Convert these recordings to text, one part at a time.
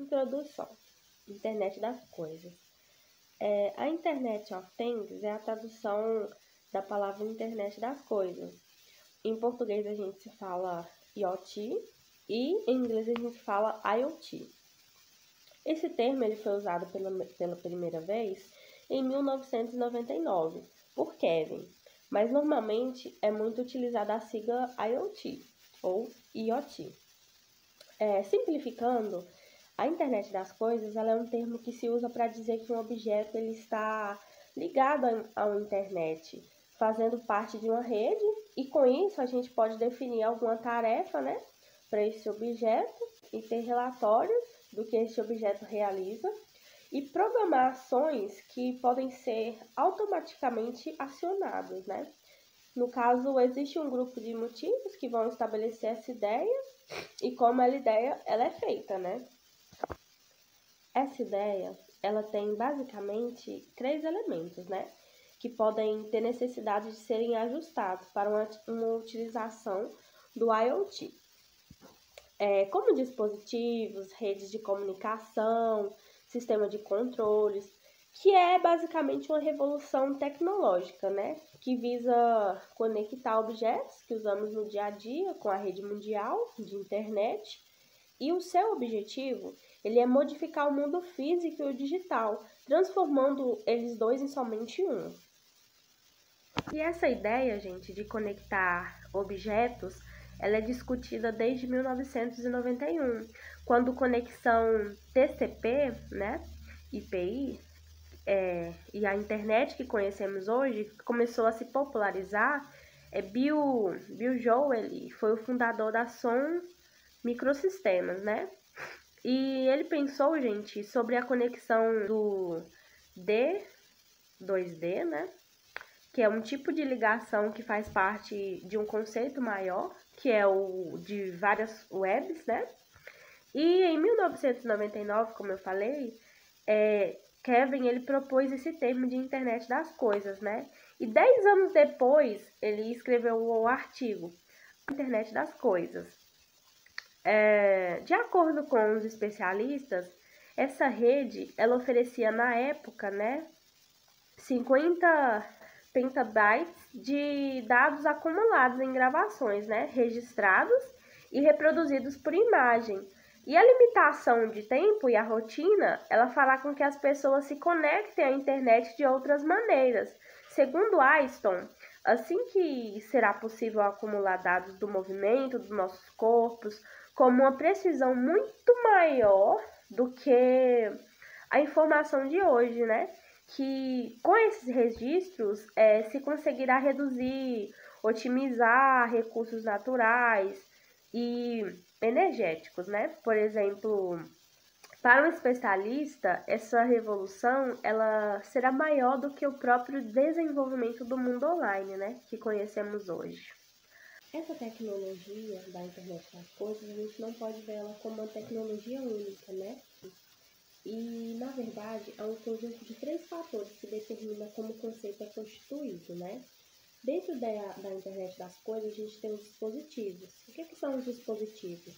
Introdução. Internet das coisas. A Internet of Things é a tradução da palavra Internet das coisas. Em português a gente se fala IoT e em inglês a gente fala IoT. Esse termo ele foi usado pela primeira vez em 1999 por Kevin, mas normalmente é muito utilizada a sigla IoT ou IoT. Simplificando, a internet das coisas ela é um termo que se usa para dizer que um objeto ele está ligado à internet, fazendo parte de uma rede, e com isso a gente pode definir alguma tarefa, para esse objeto e ter relatórios do que esse objeto realiza e programar ações que podem ser automaticamente acionadas, No caso, existe um grupo de motivos que vão estabelecer essa ideia e como a ideia ela é feita, Essa ideia, ela tem basicamente 3 elementos, que podem ter necessidade de serem ajustados para uma utilização do IoT. Como dispositivos, redes de comunicação, sistema de controles, que é basicamente uma revolução tecnológica, que visa conectar objetos que usamos no dia a dia com a rede mundial de internet. E o seu objetivo, ele é modificar o mundo físico e o digital, transformando eles dois em somente um. E essa ideia, gente, de conectar objetos, ela é discutida desde 1991, quando conexão TCP, IPI, e a internet que conhecemos hoje começou a se popularizar. Bill Joel foi o fundador da Sun Microsystems, E ele pensou, gente, sobre a conexão do D2D, que é um tipo de ligação que faz parte de um conceito maior, que é o de várias webs, E em 1999, como eu falei, Kevin ele propôs esse termo de internet das coisas, E 10 anos depois, ele escreveu o artigo Internet das Coisas. De acordo com os especialistas, essa rede, ela oferecia na época, 50 petabytes de dados acumulados em gravações, registrados e reproduzidos por imagem. E a limitação de tempo e a rotina, ela fará com que as pessoas se conectem à internet de outras maneiras. Segundo Einstein, assim que será possível acumular dados do movimento dos nossos corpos com uma precisão muito maior do que a informação de hoje, Que com esses registros se conseguirá reduzir, otimizar recursos naturais e energéticos, Por exemplo, para um especialista, essa revolução ela será maior do que o próprio desenvolvimento do mundo online, que conhecemos hoje. Essa tecnologia da internet das coisas, a gente não pode ver ela como uma tecnologia única, E, na verdade, há um conjunto de 3 fatores que determina como o conceito é constituído, Dentro da internet das coisas, a gente tem os dispositivos. O que são os dispositivos?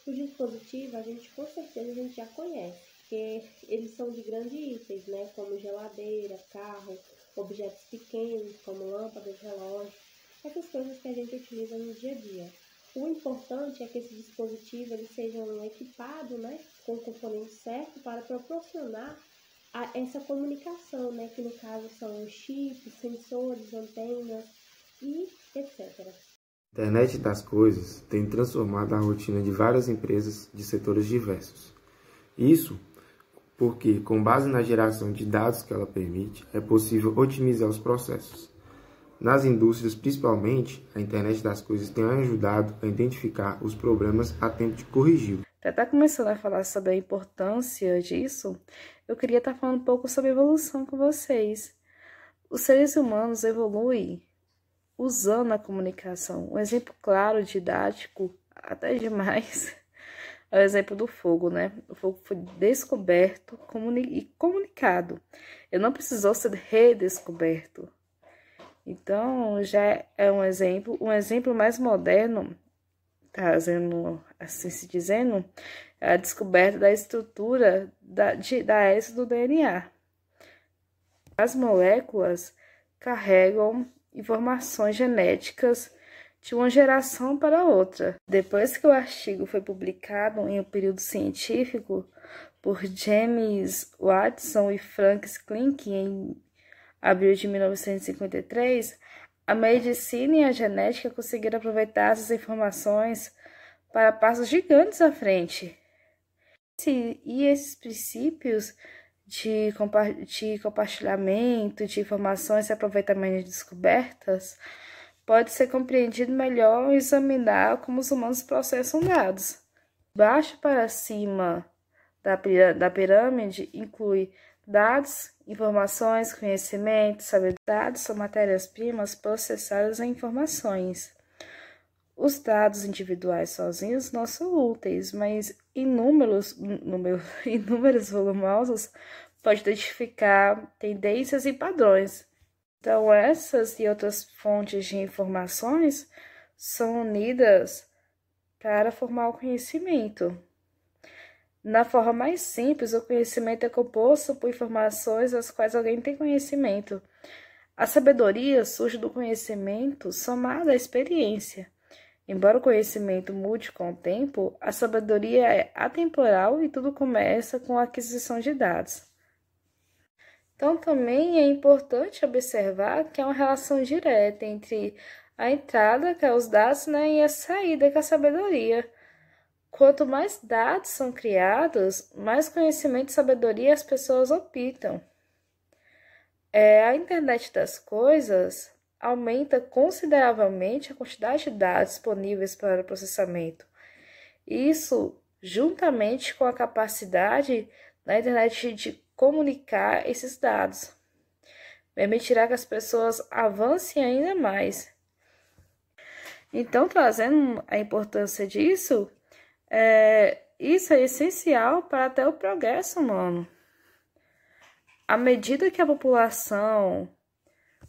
Os dispositivos, a gente com certeza a gente já conhece, porque eles são de grandes itens, como geladeira, carro, objetos pequenos, como lâmpadas, relógios, essas coisas que a gente utiliza no dia a dia. O importante é que esse dispositivo eles sejam equipados, com o componente certo para proporcionar essa comunicação, que no caso são chips, sensores, antenas e etc. A internet das coisas tem transformado a rotina de várias empresas de setores diversos. Isso porque, com base na geração de dados que ela permite, é possível otimizar os processos. Nas indústrias, principalmente, a internet das coisas tem ajudado a identificar os problemas a tempo de corrigi-los. Para estar começando a falar sobre a importância disso, eu queria estar falando um pouco sobre evolução com vocês. Os seres humanos evoluem usando a comunicação. Um exemplo claro, didático, até demais, é o exemplo do fogo, O fogo foi descoberto e comunicado. Ele não precisou ser redescoberto. Então, já é um exemplo mais moderno trazendo, assim se dizendo, a descoberta da estrutura da hélice do DNA. As moléculas carregam informações genéticas de uma geração para outra. Depois que o artigo foi publicado em um período científico por James Watson e Frank Schlenk em abril de 1953, a medicina e a genética conseguiram aproveitar essas informações para passos gigantes à frente. E esses princípios de compartilhamento de informações e aproveitamento de descobertas pode ser compreendido melhor ao examinar como os humanos processam dados. Baixo para cima da pirâmide inclui dados, informações, conhecimento, saber. Dados são matérias-primas processadas em informações. Os dados individuais sozinhos não são úteis, mas inúmeros volumosos podem identificar tendências e padrões. Então, essas e outras fontes de informações são unidas para formar o conhecimento. Na forma mais simples, o conhecimento é composto por informações das quais alguém tem conhecimento. A sabedoria surge do conhecimento somado à experiência. Embora o conhecimento mude com o tempo, a sabedoria é atemporal e tudo começa com a aquisição de dados. Então, também é importante observar que há uma relação direta entre a entrada, que é os dados, e a saída, que é a sabedoria. Quanto mais dados são criados, mais conhecimento e sabedoria as pessoas optam. A internet das coisas aumenta consideravelmente a quantidade de dados disponíveis para o processamento. Isso, juntamente com a capacidade da internet de comunicar esses dados, permitirá que as pessoas avancem ainda mais. Então, trazendo a importância disso, isso é essencial para até o progresso humano. À medida que a população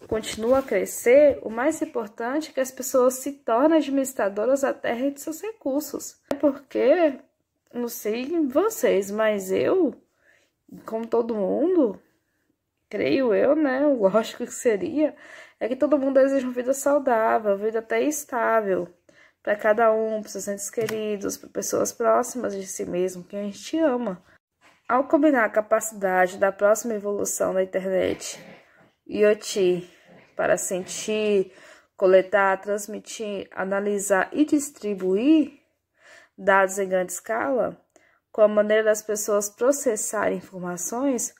continua a crescer, o mais importante é que as pessoas se tornem administradoras da terra e de seus recursos. Porque, não sei vocês, mas eu, como todo mundo, creio eu, o lógico que seria, é que todo mundo deseja uma vida saudável, uma vida até estável, para cada um, para seus entes queridos, para pessoas próximas de si mesmo, que a gente ama. Ao combinar a capacidade da próxima evolução da internet, IoT, para sentir, coletar, transmitir, analisar e distribuir dados em grande escala, com a maneira das pessoas processarem informações,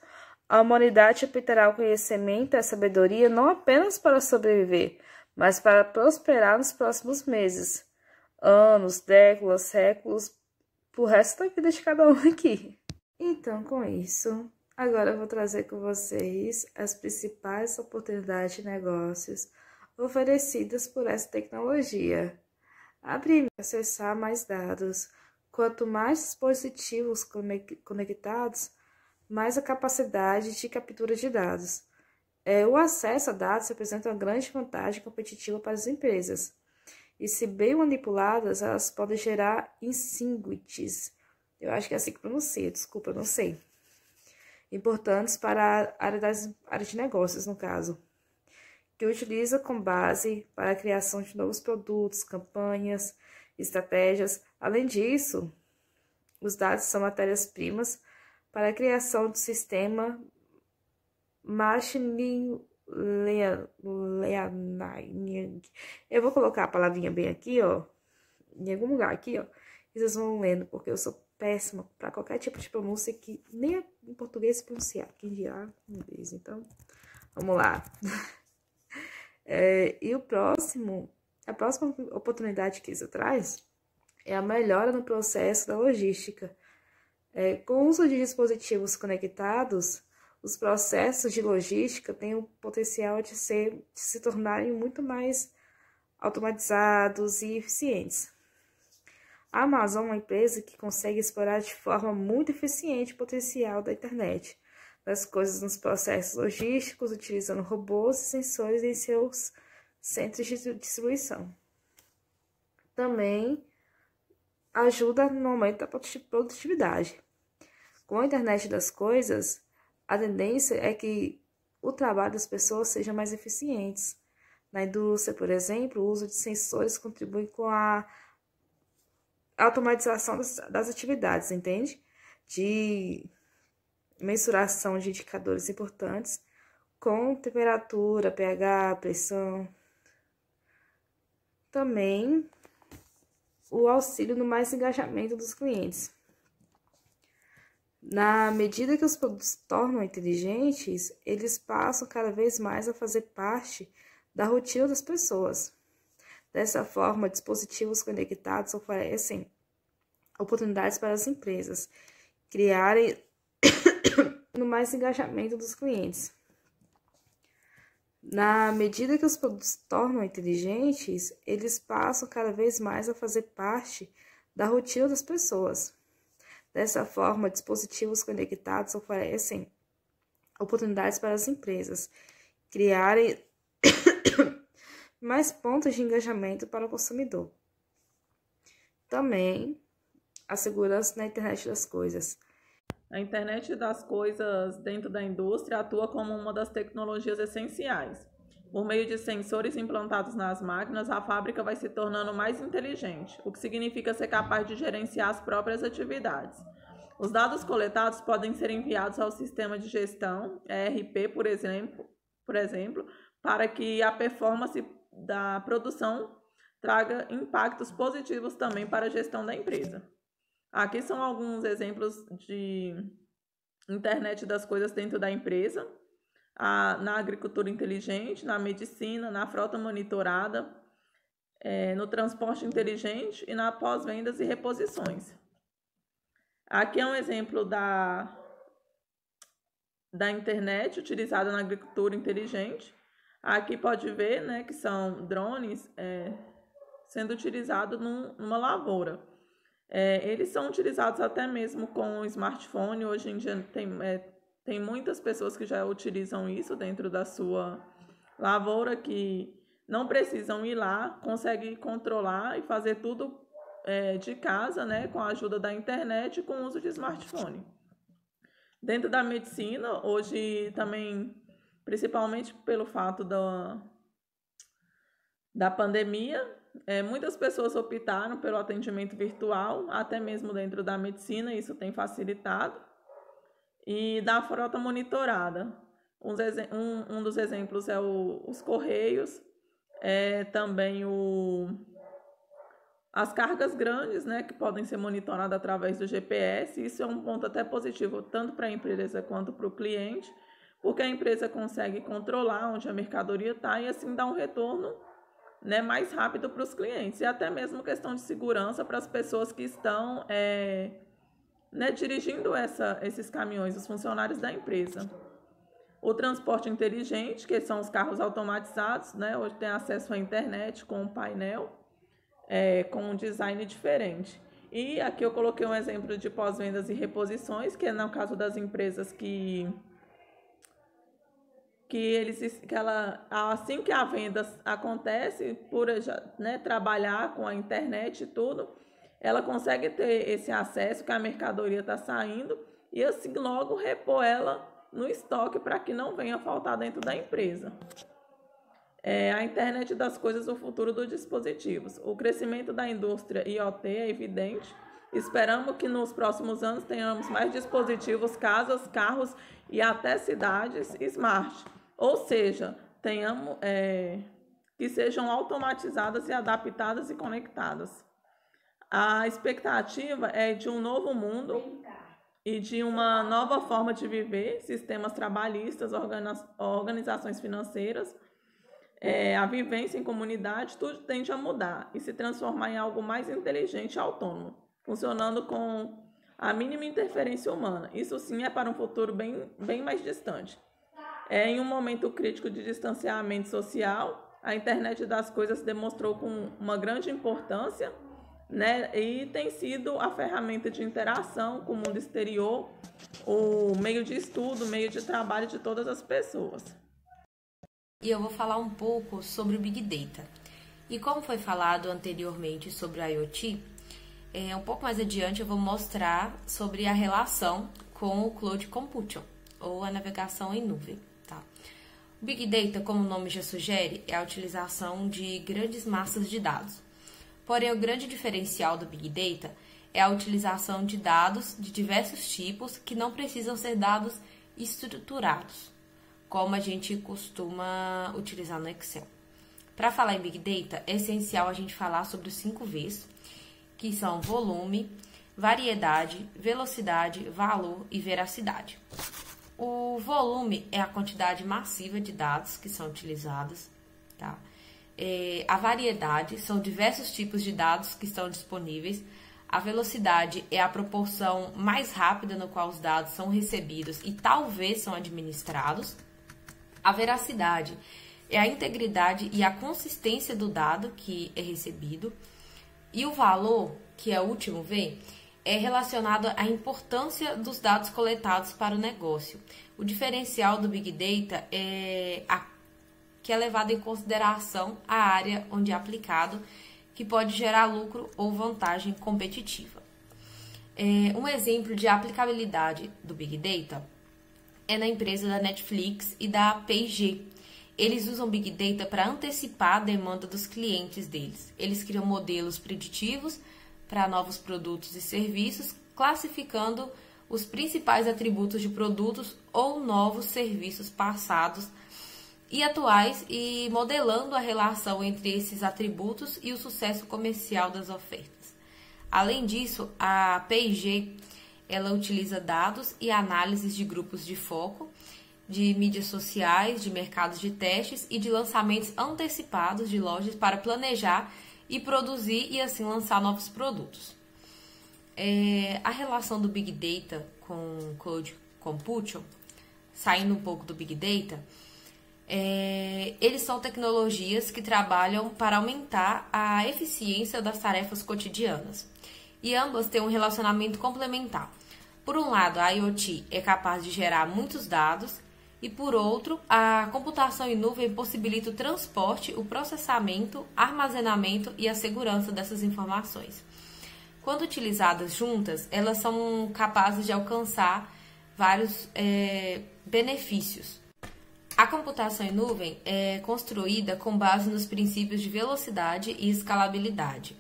a humanidade obterá o conhecimento e a sabedoria não apenas para sobreviver, mas para prosperar nos próximos meses, anos, décadas, séculos, pro resto da vida de cada um aqui. Então, com isso, agora eu vou trazer com vocês as principais oportunidades de negócios oferecidas por essa tecnologia. A primeira, acessar mais dados. Quanto mais dispositivos conectados, mais a capacidade de captura de dados. O acesso a dados representa uma grande vantagem competitiva para as empresas. E se bem manipuladas, elas podem gerar insights. Eu acho que é assim que pronuncia, desculpa, eu não sei. Importantes para a área de negócios, no caso. Que utiliza com base para a criação de novos produtos, campanhas, estratégias. Além disso, os dados são matérias-primas para a criação do sistema Machine Learning. Eu vou colocar a palavrinha bem aqui, em algum lugar aqui, e vocês vão lendo, porque eu sou péssima para qualquer tipo de pronúncia que nem em português se pronunciar, quem dirá em inglês. Então, vamos lá. E a próxima oportunidade que isso traz é a melhora no processo da logística. Com o uso de dispositivos conectados, os processos de logística têm o potencial de se tornarem muito mais automatizados e eficientes. A Amazon é uma empresa que consegue explorar de forma muito eficiente o potencial da internet das coisas nos processos logísticos, utilizando robôs e sensores em seus centros de distribuição. Também ajuda no aumento da produtividade. Com a internet das coisas, a tendência é que o trabalho das pessoas seja mais eficiente. Na indústria, por exemplo, o uso de sensores contribui com a automatização das atividades, entende? De mensuração de indicadores importantes, com temperatura, pH, pressão. Também o auxílio no mais engajamento dos clientes. Na medida que os produtos se tornam inteligentes, eles passam cada vez mais a fazer parte da rotina das pessoas. Dessa forma, dispositivos conectados oferecem oportunidades para as empresas criarem no mais engajamento dos clientes. Na medida que os produtos se tornam inteligentes, eles passam cada vez mais a fazer parte da rotina das pessoas. Dessa forma, dispositivos conectados oferecem oportunidades para as empresas criarem mais pontos de engajamento para o consumidor. Também a segurança na internet das coisas. A internet das coisas dentro da indústria atua como uma das tecnologias essenciais. Por meio de sensores implantados nas máquinas, a fábrica vai se tornando mais inteligente, o que significa ser capaz de gerenciar as próprias atividades. Os dados coletados podem ser enviados ao sistema de gestão, ERP, por exemplo, para que a performance da produção traga impactos positivos também para a gestão da empresa. Aqui são alguns exemplos de internet das coisas dentro da empresa, na agricultura inteligente, na medicina, na frota monitorada, no transporte inteligente e na pós-vendas e reposições. Aqui é um exemplo da internet utilizada na agricultura inteligente. Aqui pode ver, né, que são drones sendo utilizados numa lavoura. Eles são utilizados até mesmo com o smartphone. Hoje em dia tem muitas pessoas que já utilizam isso dentro da sua lavoura, que não precisam ir lá, conseguem controlar e fazer tudo de casa, né, com a ajuda da internet e com o uso de smartphone. Dentro da medicina, hoje também, principalmente pelo fato da pandemia, muitas pessoas optaram pelo atendimento virtual, até mesmo dentro da medicina, isso tem facilitado. E da frota monitorada. Um dos exemplos é os correios, também as cargas grandes, né, que podem ser monitoradas através do GPS. Isso é um ponto até positivo, tanto para a empresa quanto para o cliente, porque a empresa consegue controlar onde a mercadoria está e assim dar um retorno, né, mais rápido para os clientes. E até mesmo questão de segurança para as pessoas que estão dirigindo esses caminhões, os funcionários da empresa. O transporte inteligente, que são os carros automatizados, né, hoje tem acesso à internet com um painel, com um design diferente. E aqui eu coloquei um exemplo de pós-vendas e reposições, que é no caso das empresas assim que a venda acontece, por trabalhar com a internet e tudo, ela consegue ter esse acesso que a mercadoria está saindo e assim logo repor ela no estoque para que não venha faltar dentro da empresa. A internet das coisas, o futuro dos dispositivos. O crescimento da indústria IoT é evidente. Esperamos que nos próximos anos tenhamos mais dispositivos, casas, carros e até cidades smart. Ou seja, tenhamos que sejam automatizadas e adaptadas e conectadas. A expectativa é de um novo mundo e de uma nova forma de viver, sistemas trabalhistas, organizações financeiras, a vivência em comunidade, tudo tende a mudar e se transformar em algo mais inteligente e autônomo, funcionando com a mínima interferência humana. Isso sim é para um futuro bem mais distante. Em um momento crítico de distanciamento social, a internet das coisas demonstrou com uma grande importância, né, e tem sido a ferramenta de interação com o mundo exterior, o meio de estudo, o meio de trabalho de todas as pessoas. E eu vou falar um pouco sobre o Big Data. E como foi falado anteriormente sobre o IoT, um pouco mais adiante eu vou mostrar sobre a relação com o Cloud Computing, ou a navegação em nuvem. Tá? O Big Data, como o nome já sugere, é a utilização de grandes massas de dados. Porém, o grande diferencial do Big Data é a utilização de dados de diversos tipos que não precisam ser dados estruturados, como a gente costuma utilizar no Excel. Para falar em Big Data, é essencial a gente falar sobre os 5 Vs, que são volume, variedade, velocidade, valor e veracidade. O volume é a quantidade massiva de dados que são utilizados, tá? A variedade são diversos tipos de dados que estão disponíveis. A velocidade é a proporção mais rápida no qual os dados são recebidos e talvez são administrados. A veracidade é a integridade e a consistência do dado que é recebido. E o valor, que é o último V, é relacionado à importância dos dados coletados para o negócio. O diferencial do Big Data é que é levado em consideração a área onde é aplicado, que pode gerar lucro ou vantagem competitiva. Um exemplo de aplicabilidade do Big Data é na empresa da Netflix e da P&G. Eles usam Big Data para antecipar a demanda dos clientes deles. Eles criam modelos preditivos para novos produtos e serviços, classificando os principais atributos de produtos ou novos serviços passados e atuais e modelando a relação entre esses atributos e o sucesso comercial das ofertas. Além disso, a P&G ela utiliza dados e análises de grupos de foco, de mídias sociais, de mercados de testes e de lançamentos antecipados de lojas para planejar e produzir e assim lançar novos produtos. A relação do Big Data com Cloud Computing, saindo um pouco do Big Data, eles são tecnologias que trabalham para aumentar a eficiência das tarefas cotidianas e ambas têm um relacionamento complementar. Por um lado, a IoT é capaz de gerar muitos dados e, por outro, a computação em nuvem possibilita o transporte, o processamento, armazenamento e a segurança dessas informações. Quando utilizadas juntas, elas são capazes de alcançar vários benefícios. A computação em nuvem é construída com base nos princípios de velocidade e escalabilidade.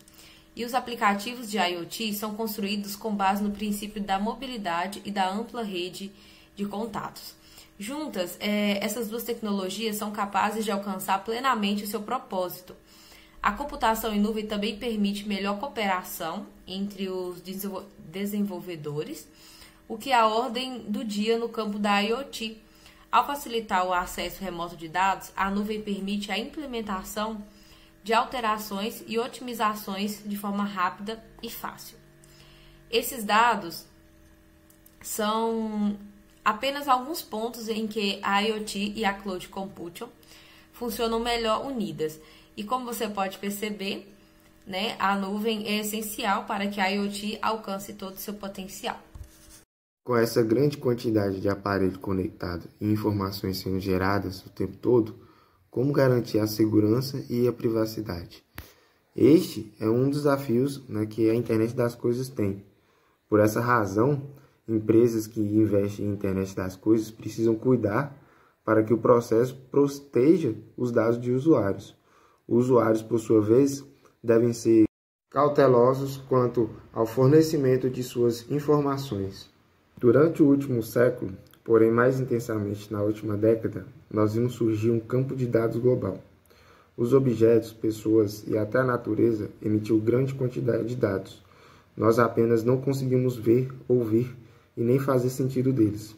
E os aplicativos de IoT são construídos com base no princípio da mobilidade e da ampla rede de contatos. Juntas, essas duas tecnologias são capazes de alcançar plenamente o seu propósito. A computação em nuvem também permite melhor cooperação entre os desenvolvedores, o que é a ordem do dia no campo da IoT. Ao facilitar o acesso remoto de dados, a nuvem permite a implementação de alterações e otimizações de forma rápida e fácil. Esses dados são apenas alguns pontos em que a IoT e a Cloud Computing funcionam melhor unidas. E como você pode perceber, né, a nuvem é essencial para que a IoT alcance todo o seu potencial. Com essa grande quantidade de aparelhos conectados e informações sendo geradas o tempo todo, como garantir a segurança e a privacidade? Este é um dos desafios, né, que a internet das coisas tem. Por essa razão, empresas que investem em internet das coisas precisam cuidar para que o processo proteja os dados de usuários. Os usuários, por sua vez, devem ser cautelosos quanto ao fornecimento de suas informações. Durante o último século, porém mais intensamente na última década, nós vimos surgir um campo de dados global. Os objetos, pessoas e até a natureza emitiu grande quantidade de dados. Nós apenas não conseguimos ver, ouvir e nem fazer sentido deles.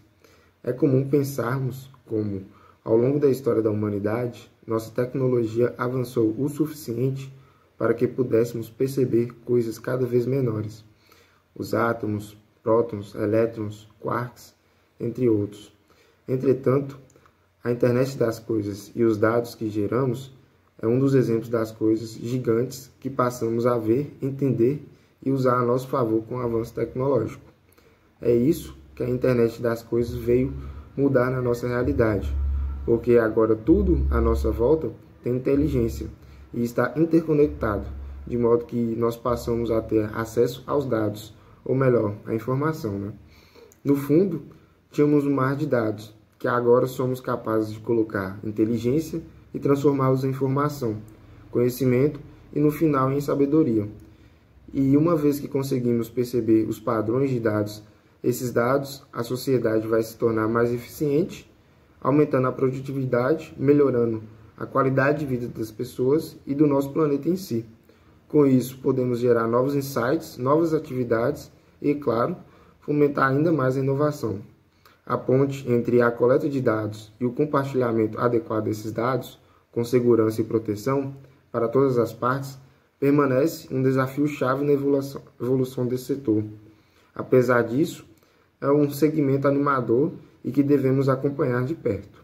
É comum pensarmos como, ao longo da história da humanidade, nossa tecnologia avançou o suficiente para que pudéssemos perceber coisas cada vez menores. Os átomos, prótons, elétrons, quarks, entre outros. Entretanto, a internet das coisas e os dados que geramos é um dos exemplos das coisas gigantes que passamos a ver, entender e usar a nosso favor com o avanço tecnológico. É isso que a internet das coisas veio mudar na nossa realidade, porque agora tudo à nossa volta tem inteligência e está interconectado, de modo que nós passamos a ter acesso aos dados, ou melhor, à informação, né? No fundo, tínhamos um mar de dados, que agora somos capazes de colocar inteligência e transformá-los em informação, conhecimento e, no final, em sabedoria. E uma vez que conseguimos perceber os padrões de dados, esses dados, a sociedade vai se tornar mais eficiente, aumentando a produtividade, melhorando a qualidade de vida das pessoas e do nosso planeta em si. Com isso, podemos gerar novos insights, novas atividades e, claro, fomentar ainda mais a inovação. A ponte entre a coleta de dados e o compartilhamento adequado desses dados, com segurança e proteção para todas as partes, permanece um desafio-chave na evolução desse setor. Apesar disso, é um segmento animador e que devemos acompanhar de perto.